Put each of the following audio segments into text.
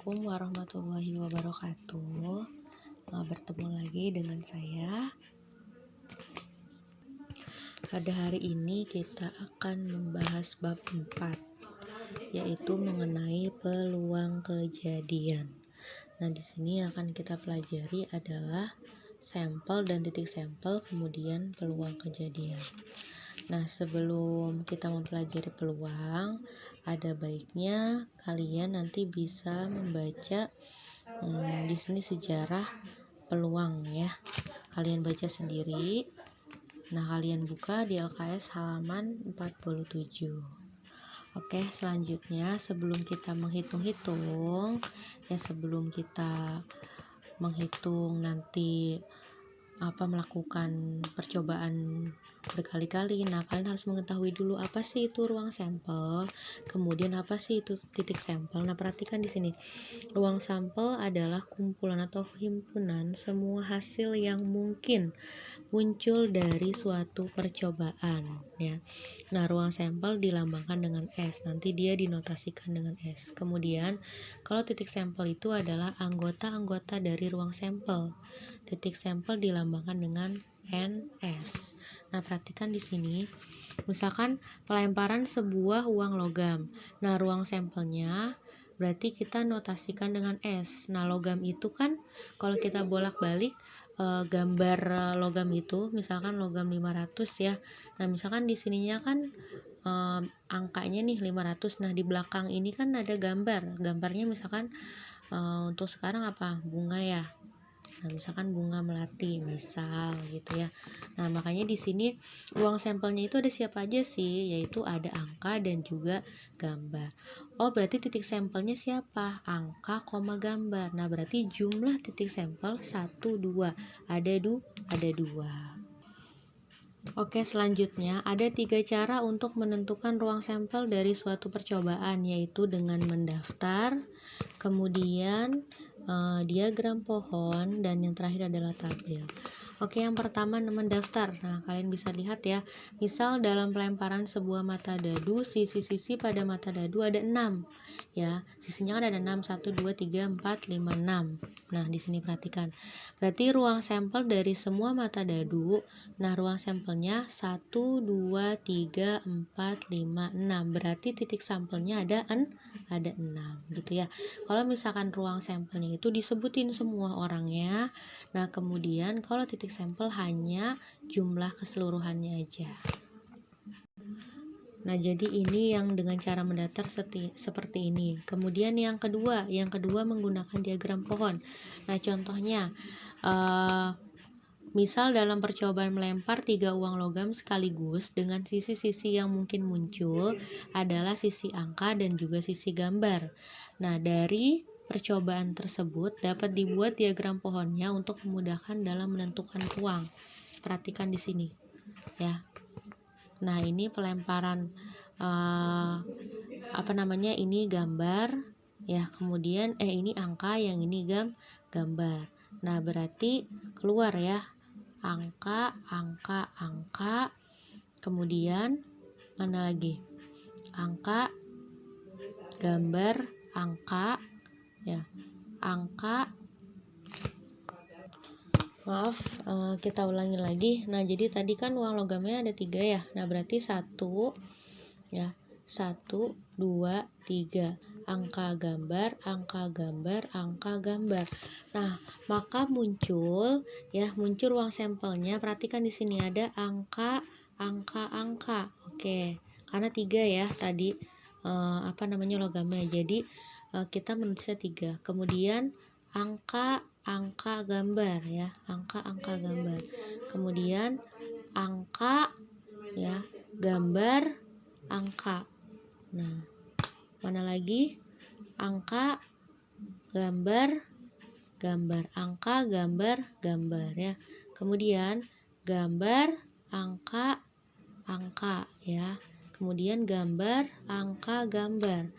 Assalamualaikum warahmatullahi wabarakatuh. Bertemu lagi dengan saya. Pada hari ini kita akan membahas bab 4, yaitu mengenai peluang kejadian. Nah, di sini akan kita pelajari adalah sampel dan titik sampel, kemudian peluang kejadian. Nah, sebelum kita mempelajari peluang, ada baiknya kalian nanti bisa membaca di sini sejarah peluang ya. Kalian baca sendiri. Nah, kalian buka di LKS halaman 47. Oke, selanjutnya sebelum kita menghitung-hitung ya, sebelum kita menghitung nanti melakukan percobaan berkali-kali. Nah, kalian harus mengetahui dulu apa sih itu ruang sampel, kemudian apa sih itu titik sampel. Nah, perhatikan di sini. Ruang sampel adalah kumpulan atau himpunan semua hasil yang mungkin muncul dari suatu percobaan ya. Nah, ruang sampel dilambangkan dengan S. Nanti dia dinotasikan dengan S. Kemudian, kalau titik sampel itu adalah anggota-anggota dari ruang sampel. Titik sampel dilambangkan dengan NS. Nah, perhatikan di sini. Misalkan pelemparan sebuah uang logam. Nah, ruang sampelnya berarti kita notasikan dengan S. Nah, logam itu kan kalau kita bolak-balik gambar logam itu, misalkan logam 500 ya. Nah, misalkan di sininya kan angkanya nih 500. Nah, di belakang ini kan ada gambarnya misalkan untuk sekarang apa? Bunga ya. Nah, misalkan bunga melati misal gitu ya. Nah, makanya di sini ruang sampelnya itu ada siapa aja sih? Yaitu ada angka dan juga gambar. Oh, berarti titik sampelnya siapa? Angka, gambar. Nah, berarti jumlah titik sampel 1, 2. Ada 2. Oke, selanjutnya ada 3 cara untuk menentukan ruang sampel dari suatu percobaan, yaitu dengan mendaftar, kemudian diagram pohon, dan yang terakhir adalah tabel. Oke, yang pertama mendaftar. Nah, kalian bisa lihat ya, misal dalam pelemparan sebuah mata dadu, sisi-sisi pada mata dadu ada 6 ya. Sisinya kan ada 6, 1, 2, 3, 4, 5, 6. Nah, di sini perhatikan. Berarti ruang sampel dari semua mata dadu. Nah, ruang sampelnya 1, 2, 3, 4, 5, 6. Berarti titik sampelnya ada 6 gitu ya. Kalau misalkan ruang sampelnya itu disebutin semua orangnya. Nah, kemudian kalau titik sampel hanya jumlah keseluruhannya aja. Nah, jadi ini yang dengan cara mendaftar seperti ini. Kemudian yang kedua menggunakan diagram pohon. Nah, contohnya misal dalam percobaan melempar 3 uang logam sekaligus dengan sisi-sisi yang mungkin muncul adalah sisi angka dan juga sisi gambar. Nah, dari percobaan tersebut dapat dibuat diagram pohonnya untuk memudahkan dalam menentukan uang. Perhatikan di sini ya. Nah, ini pelemparan ini gambar ya, kemudian ini angka, yang ini gambar. Nah, berarti keluar ya angka, kemudian mana lagi? Angka, gambar, angka ya. Angka, kita ulangi lagi. Nah, jadi tadi kan uang logamnya ada 3 ya. Nah, berarti 1 ya. 1, 2, 3. Angka, gambar, angka, gambar. Nah, maka muncul ruang sampelnya. Perhatikan di sini ada angka. Oke. Karena 3 ya tadi logamnya. Jadi kita menulisnya 3. Kemudian angka, gambar ya. Angka, gambar. Kemudian angka ya, gambar, angka. Nah, mana lagi? Angka, gambar, angka, gambar ya. Kemudian gambar, angka ya. Kemudian gambar, angka, gambar,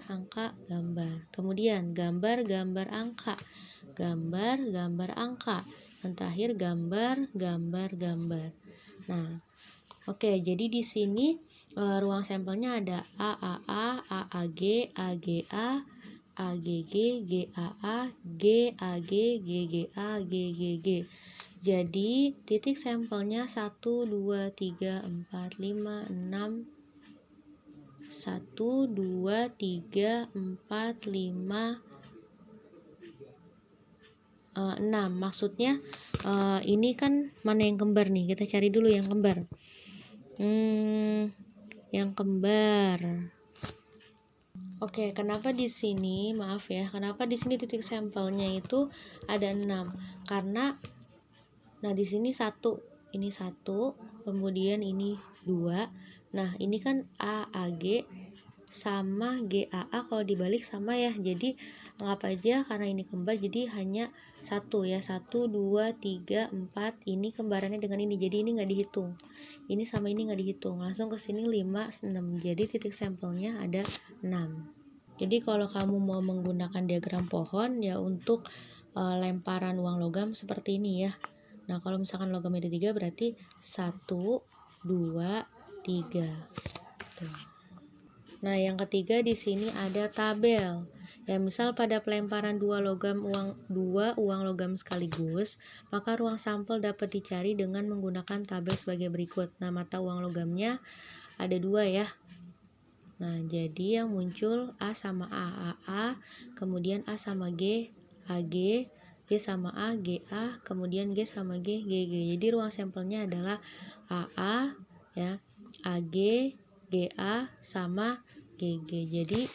angka, gambar. Kemudian gambar, angka, gambar, angka. Dan terakhir gambar. Nah, oke, jadi di sini ruang sampelnya ada AAA, AAG, AGA, AGG, GAA, GAG, GGA, GGG. Jadi titik sampelnya 1, 2, 3, 4, 5, 6, 1, 2, 3, 4, 5, 6. Maksudnya ini kan mana yang kembar nih? Kita cari dulu yang kembar. Yang kembar. Oke, kenapa di sini, maaf ya, kenapa di sini titik sampelnya itu ada 6? Karena di sini 1, ini 1, kemudian ini 2. Nah, ini kan AAG sama GAA kalau dibalik sama ya. Jadi anggap aja karena ini kembar jadi hanya 1 ya. 1, 2, 3, 4. Ini kembarannya dengan ini. Jadi ini nggak dihitung. Ini sama ini nggak dihitung. Langsung ke sini 5, 6. Jadi titik sampelnya ada 6. Jadi kalau kamu mau menggunakan diagram pohon ya untuk lemparan uang logam seperti ini ya. Nah, kalau misalkan logamnya ada 3 berarti 1, 2, 3. Tuh. Nah, yang ketiga di sini ada tabel. Ya, misal pada pelemparan 2 uang logam sekaligus, maka ruang sampel dapat dicari dengan menggunakan tabel sebagai berikut. Nah, mata uang logamnya ada 2 ya. Nah, jadi yang muncul A sama A, kemudian A sama G, AG, G sama A, GA, kemudian G sama G, GG. Jadi ruang sampelnya adalah AA ya, AG, GA sama GG. Jadi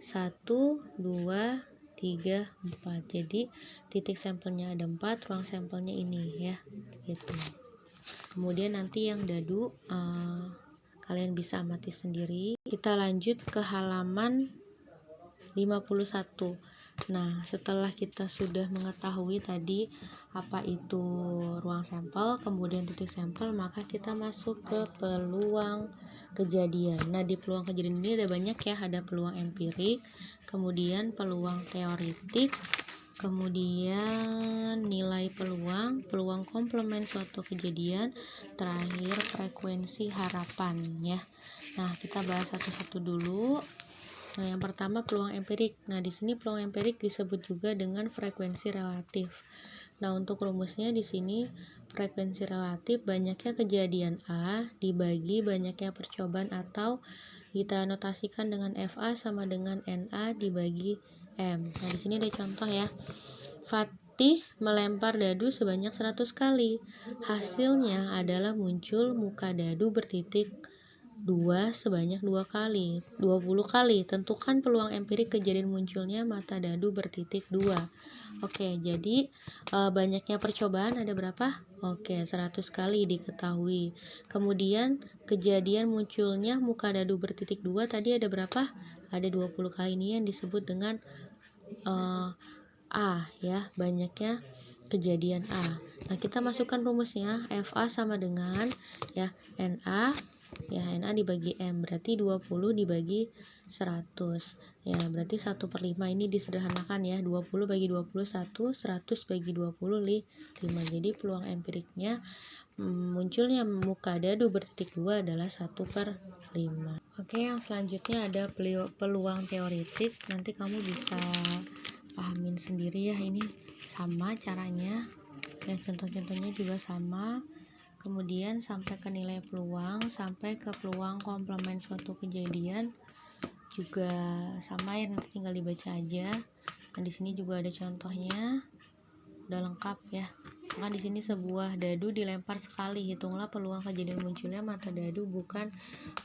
1, 2, 3, 4. Jadi titik sampelnya ada 4, ruang sampelnya ini ya. Gitu. Kemudian nanti yang dadu kalian bisa amati sendiri. Kita lanjut ke halaman 51. Nah, setelah kita sudah mengetahui tadi apa itu ruang sampel, kemudian titik sampel, maka kita masuk ke peluang kejadian. Nah, di peluang kejadian ini ada banyak ya, ada peluang empirik, kemudian peluang teoritik, kemudian nilai peluang komplement suatu kejadian, terakhir frekuensi harapan ya. Nah, kita bahas satu-satu dulu. Nah, yang pertama peluang empirik. Nah, di sini peluang empirik disebut juga dengan frekuensi relatif. Nah, untuk rumusnya di sini frekuensi relatif banyaknya kejadian A dibagi banyaknya percobaan atau kita notasikan dengan FA sama dengan NA dibagi M. Nah, di sini ada contoh ya. Fatih melempar dadu sebanyak 100 kali. Hasilnya adalah muncul muka dadu bertitik 2 sebanyak 2 kali, 20 kali. Tentukan peluang empirik kejadian munculnya mata dadu bertitik 2. Oke, jadi banyaknya percobaan ada berapa? Oke, 100 kali diketahui. Kemudian kejadian munculnya muka dadu bertitik 2 tadi ada berapa? Ada 20 kali. Ini yang disebut dengan A ya, banyaknya kejadian A. Nah, kita masukkan rumusnya. FA sama dengan ya NA ya, NA dibagi M berarti 20 dibagi 100 ya, berarti 1/5. Ini disederhanakan ya, 20 bagi 21, 100 bagi 20, 5. Jadi peluang empiriknya munculnya muka dadu bertitik 2 adalah 1/5. Oke, yang selanjutnya ada peluang teoritik. Nanti kamu bisa pahamin sendiri ya, ini sama caranya ya, contoh-contohnya juga sama. Kemudian sampai ke nilai peluang, sampai ke peluang komplement suatu kejadian juga sama ya, nanti tinggal dibaca aja. Nah, di sini juga ada contohnya, udah lengkap ya. Maka di sini sebuah dadu dilempar sekali, hitunglah peluang kejadian munculnya mata dadu bukan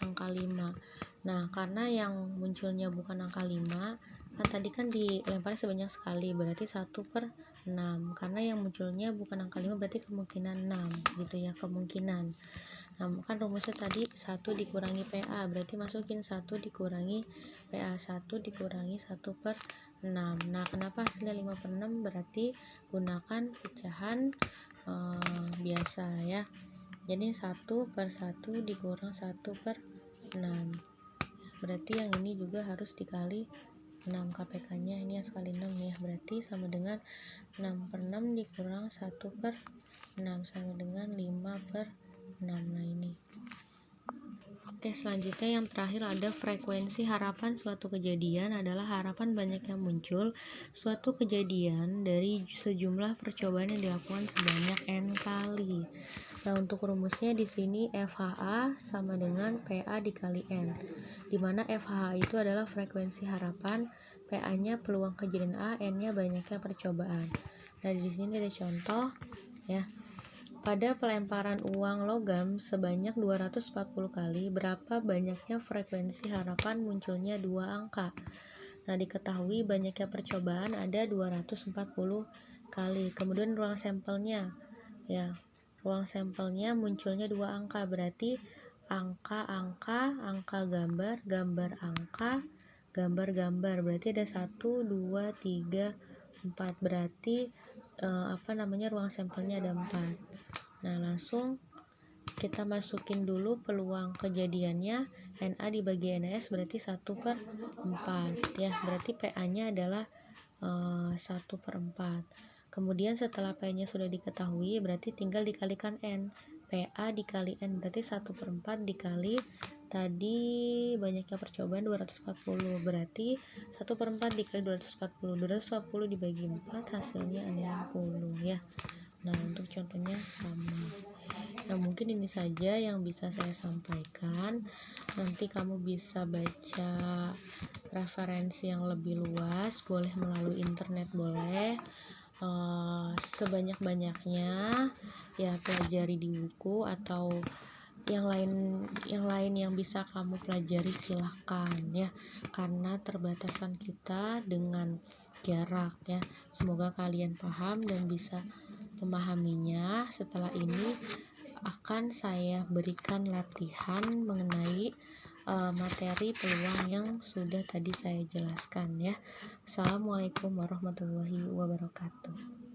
angka 5. Nah, karena yang munculnya bukan angka 5, kan tadi kan dilempar sebanyak sekali, berarti 1/6. Karena yang munculnya bukan angka 5 berarti kemungkinan 6 gitu ya, kemungkinan. Nah, kan rumusnya tadi 1 dikurangi PA, berarti masukin 1 dikurangi PA, 1 dikurangi 1/6. Nah, kenapa hasilnya 5/6? Berarti gunakan pecahan biasa ya. Jadi 1/1 dikurang 1/6. Berarti yang ini juga harus dikali 6 KPK-nya, ini harus kali 6 ya, berarti sama dengan 6/6 dikurang 1/6 sama dengan 5/6. Nah, ini Oke, selanjutnya yang terakhir ada frekuensi harapan suatu kejadian adalah harapan banyaknya muncul suatu kejadian dari sejumlah percobaan yang dilakukan sebanyak n kali. Nah, untuk rumusnya di sini FHA sama dengan PA dikali N, di mana FHA itu adalah frekuensi harapan, PA-nya peluang kejadian A, N-nya banyaknya percobaan. Nah, di sini ada contoh ya. Pada pelemparan uang logam sebanyak 240 kali, berapa banyaknya frekuensi harapan munculnya dua angka? Nah, diketahui banyaknya percobaan ada 240 kali. Kemudian ruang sampelnya, ya, ruang sampelnya munculnya dua angka, berarti angka-angka, angka gambar, gambar angka, gambar-gambar. Berarti ada 1, 2, 3, 4. Berarti ruang sampelnya ada 4. Nah, langsung kita masukin dulu peluang kejadiannya, NA dibagi NS berarti 1/4 ya, berarti PA-nya adalah 1/4. Kemudian setelah P-nya sudah diketahui, berarti tinggal dikalikan N. PA dikali N berarti 1/4 dikali tadi banyaknya percobaan 240, berarti 1/4 dikali 240 dibagi 4 hasilnya 60 ya. Nah, untuk contohnya sama. Nah, mungkin ini saja yang bisa saya sampaikan. Nanti kamu bisa baca referensi yang lebih luas, boleh melalui internet, boleh sebanyak-banyaknya ya, pelajari di buku atau yang lain yang bisa kamu pelajari silahkan ya, karena terbatasan kita dengan jarak ya. Semoga kalian paham dan bisa memahaminya. Setelah ini akan saya berikan latihan mengenai materi peluang yang sudah tadi saya jelaskan ya. Assalamualaikum warahmatullahi wabarakatuh.